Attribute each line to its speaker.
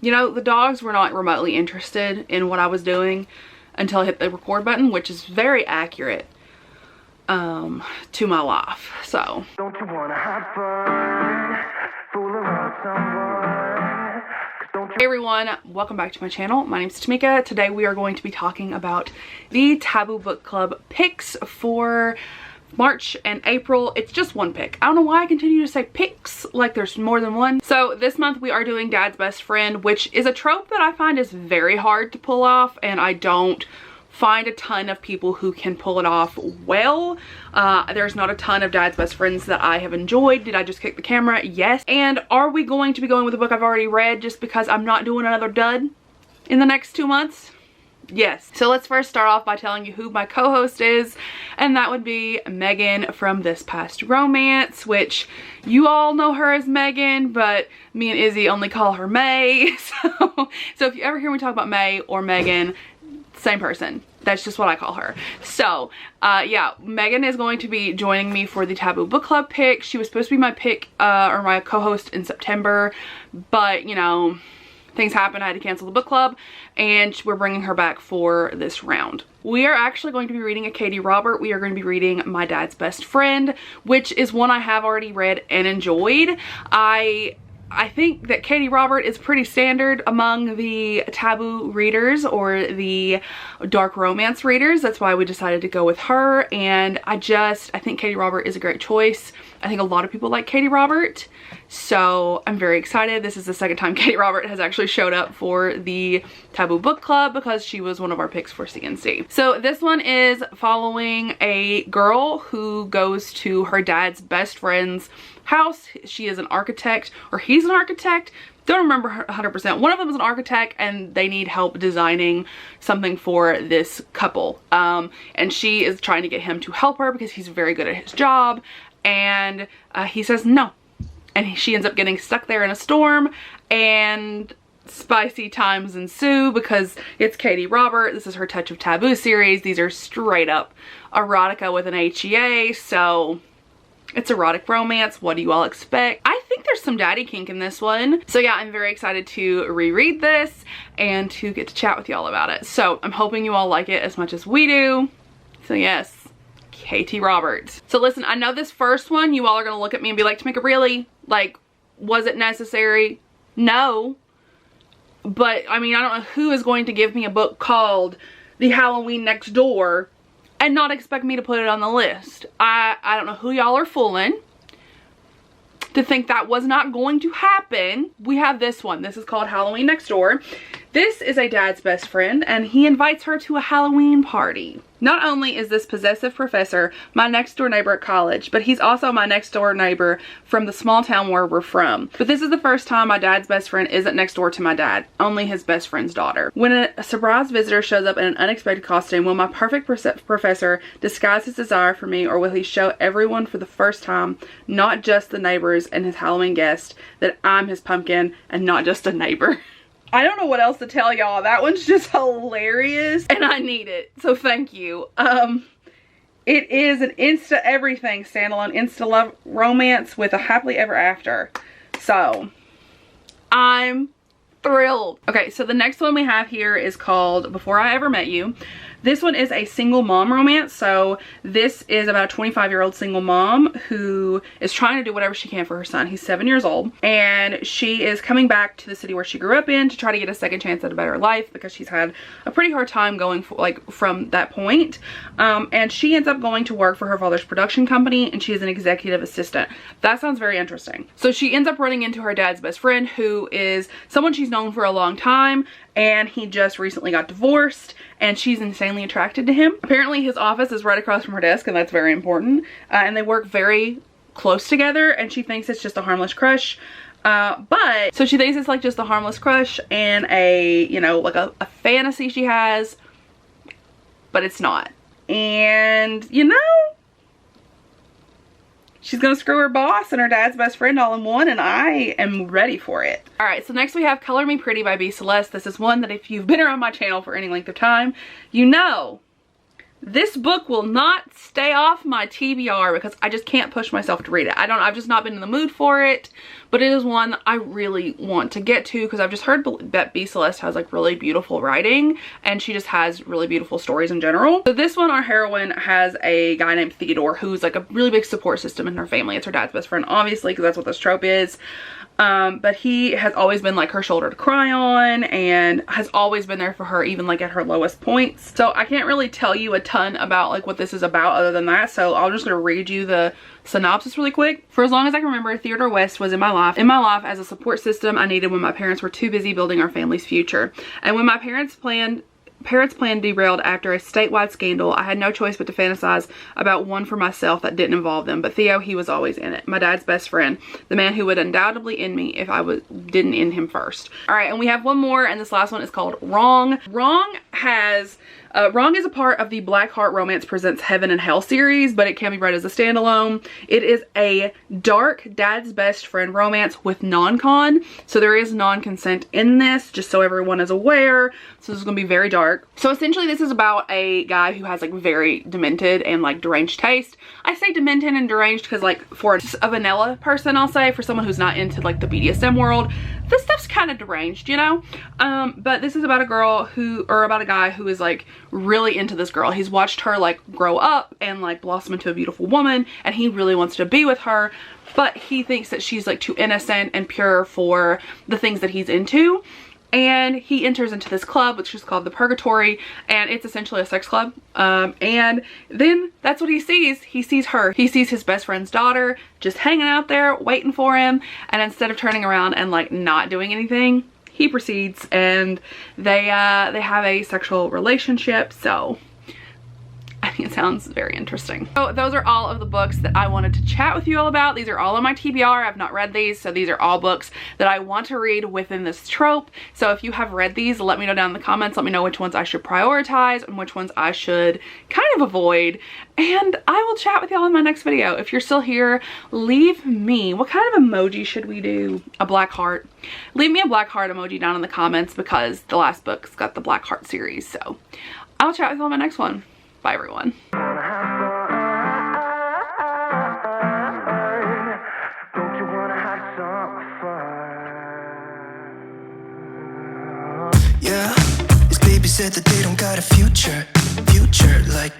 Speaker 1: You know, the dogs were not remotely interested in what I was doing until I hit the record button, which is very accurate to my life. So don't you wanna have fun, fool around someone? Hey everyone, welcome back to my channel. My name is Tamika. Today we are going to be talking about the Taboo Book Club picks for March and April. It's just one pick. I don't know why I continue to say picks like there's more than one. So this month we are doing Dad's Best Friend, which is a trope that I find is very hard to pull off, and I don't find a ton of people who can pull it off well. There's not a ton of Dad's Best Friends that I have enjoyed. Did I just kick the camera? Yes. And are we going to be going with a book I've already read just because I'm not doing another dud in the next 2 months? Yes. So let's first start off by telling you who my co-host is, and that would be Megan from This Past Romance, which you all know her as Megan, but me and Izzy only call her May. So if you ever hear me talk about May or Megan, same person. That's just what I call her. So yeah, Megan is going to be joining me for the Taboo Book Club pick. She was supposed to be my pick or my co-host in September, but you know, things happened. I had to cancel the book club, and we're bringing her back for this round. We are actually going to be reading a Katie Robert. We are going to be reading My Dad's Best Friend, which is one I have already read and enjoyed. I think that Katie Robert is pretty standard among the taboo readers or the dark romance readers. That's why we decided to go with her, and I think Katie Robert is a great choice. I think a lot of people like Katie Robert, so I'm very excited. This is the second time Katie Robert has actually showed up for the Taboo Book Club because she was one of our picks for CNC. So this one is following a girl who goes to her dad's best friend's house. She is an architect, or he's an architect. Don't remember 100%. One of them is an architect, and they need help designing something for this couple. And she is trying to get him to help her because he's very good at his job, and he says no. And she ends up getting stuck there in a storm, and spicy times ensue because it's Katie Robert. This is her Touch of Taboo series. These are straight up erotica with an HEA, so it's erotic romance. What do you all expect? I think there's some daddy kink in this one. So yeah, I'm very excited to reread this and to get to chat with y'all about it. So I'm hoping you all like it as much as we do. So yes, Katie Roberts. So listen, I know this first one, you all are gonna look at me and be like, Tamika, really? Like, was it necessary? No. But I mean, I don't know who is going to give me a book called The Halloween Next Door and not expect me to put it on the list. I don't know who y'all are fooling to think that was not going to happen. We have this one. This is called Halloween Next Door. This is a dad's best friend, and he invites her to a Halloween party. Not only is this possessive professor my next door neighbor at college, but he's also my next door neighbor from the small town where we're from. But this is the first time my dad's best friend isn't next door to my dad, only his best friend's daughter. When a surprise visitor shows up in an unexpected costume, will my perfect professor disguise his desire for me, or will he show everyone for the first time, not just the neighbors and his Halloween guest, that I'm his pumpkin and not just a neighbor? I don't know what else to tell y'all. That one's just hilarious and I need it. So thank you. It is an Insta everything standalone Insta love romance with a happily ever after. So I'm thrilled. Okay, so the next one we have here is called Before I Ever Met You. This one is a single mom romance. So this is about a 25-year-old single mom who is trying to do whatever she can for her son. He's 7 years old, and she is coming back to the city where she grew up in to try to get a second chance at a better life because she's had a pretty hard time going from that point. And she ends up going to work for her father's production company, and she is an executive assistant. That sounds very interesting. So she ends up running into her dad's best friend, who is someone she's known for a long time, and he just recently got divorced, and she's insanely attracted to him. Apparently his office is right across from her desk, and that's very important. And they work very close together, and she thinks it's just a harmless crush. So she thinks it's like just a harmless crush and a, you know, like a fantasy she has, but it's not. And, you know, she's gonna screw her boss and her dad's best friend all in one, and I am ready for it. All right, so next we have Color Me Pretty by B. Celeste. This is one that if you've been around my channel for any length of time, you know This book will not stay off my TBR because I just can't push myself to read it. I've just not been in the mood for it, but it is one that I really want to get to because I've just heard that B. Celeste has like really beautiful writing and she just has really beautiful stories in general. So this one, our heroine has a guy named Theodore who's like a really big support system in her family. It's her dad's best friend, obviously, because that's what this trope is. But he has always been like her shoulder to cry on and has always been there for her even like at her lowest points. So I can't really tell you a ton about like what this is about other than that, so I'm just gonna read you the synopsis really quick. For as long as I can remember, Theodore West was in my life as a support system I needed when my parents were too busy building our family's future. And when my parents' plan derailed after a statewide scandal, I had no choice but to fantasize about one for myself that didn't involve them. But Theo, he was always in it. My dad's best friend. The man who would undoubtedly end me if I didn't end him first. Alright, and we have one more, and this last one is called Wrong. Wrong is a part of the Black Heart Romance Presents Heaven and Hell series, but it can be read as a standalone. It is a dark dad's best friend romance with non-con. So there is non-consent in this, just so everyone is aware. So this is going to be very dark. So essentially this is about a guy who has like very demented and like deranged taste. I say demented and deranged because like for a vanilla person, I'll say, for someone who's not into like the BDSM world, this stuff's kind of deranged, you know? But this is about a guy who is like really into this girl. He's watched her like grow up and like blossom into a beautiful woman, and he really wants to be with her, but he thinks that she's like too innocent and pure for the things that he's into. And he enters into this club, which is called the Purgatory, and it's essentially a sex club. And then that's what he sees. He sees her. He sees his best friend's daughter just hanging out there waiting for him, and instead of turning around and like not doing anything, he proceeds and they have a sexual relationship. So I think it sounds very interesting. So those are all of the books that I wanted to chat with you all about. These are all on my TBR. I've not read these, so these are all books that I want to read within this trope. So if you have read these, let me know down in the comments. Let me know which ones I should prioritize and which ones I should kind of avoid. And I will chat with y'all in my next video. If you're still here, leave me, what kind of emoji should we do? A black heart. Leave me a black heart emoji down in the comments because the last book's got the Black Heart series. So I'll chat with y'all in my next one. Bye, everyone.
Speaker 2: Yeah, his baby said that they don't got a future like